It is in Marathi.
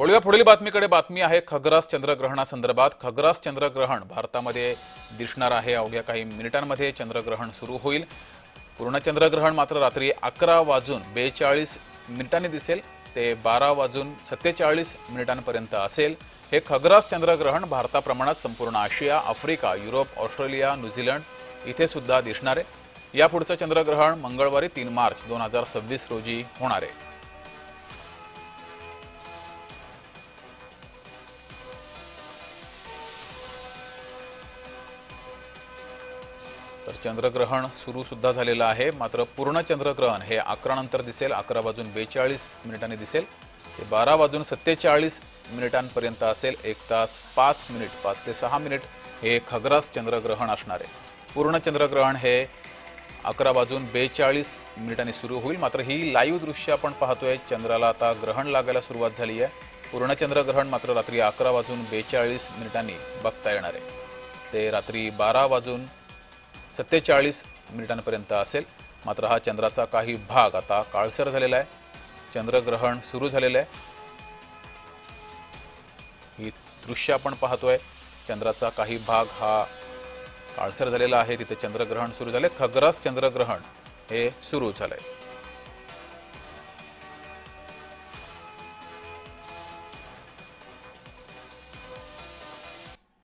वळूया पुढील बातमीकडे। बातमी आहे खग्रास चंद्रग्रहणासंदर्भात। खग्रास चंद्रग्रहण भारतामध्ये दिसणार आहे। अवघ्या काही मिनिटांमध्ये चंद्रग्रहण सुरू होईल। पूर्ण चंद्रग्रहण मात्र रात्री 11:42 दिसेल ते 12:47 असेल। हे खग्रास चंद्रग्रहण भारताप्रमाणेच संपूर्ण आशिया, आफ्रिका, युरोप, ऑस्ट्रेलिया, न्यूझीलंड इथे सुद्धा दिसणार आहे। यापुढचं चंद्रग्रहण मंगळवारी 3 मार्च 2026 रोजी होणार आहे। तर चंद्रग्रहण सुरू सुद्धा झालेलं आहे। मात्र पूर्ण चंद्रग्रहण हे 11 नंतर दिसेल। 11:42 दिसेल ते 12:47 असेल। 1 तास 5 मिनिट 5 ते 6 मिनिट हे खग्रास चंद्रग्रहण असणार आहे। पूर्ण चंद्रग्रहण हे 11:42 सुरू होईल। मात्र ही लाईव्ह दृश्य आपण पाहतोय। चंद्राला आता ग्रहण लागायला सुरुवात झाली आहे। पूर्ण चंद्रग्रहण मात्र रात्री 11:42 बघता येणार आहे। ते रात्री 12:47 असेल। मात्र हा चंद्राचा काही भाग आता काळसर झालेला आहे। चंद्रग्रहण सुरू झालेलं आहे। ही दृश्य आपण पाहतोय। चंद्राचा काही भाग हा काळसर झालेला आहे। तिथे चंद्रग्रहण सुरू झाले। खग्रास चंद्रग्रहण हे सुरू झालंय।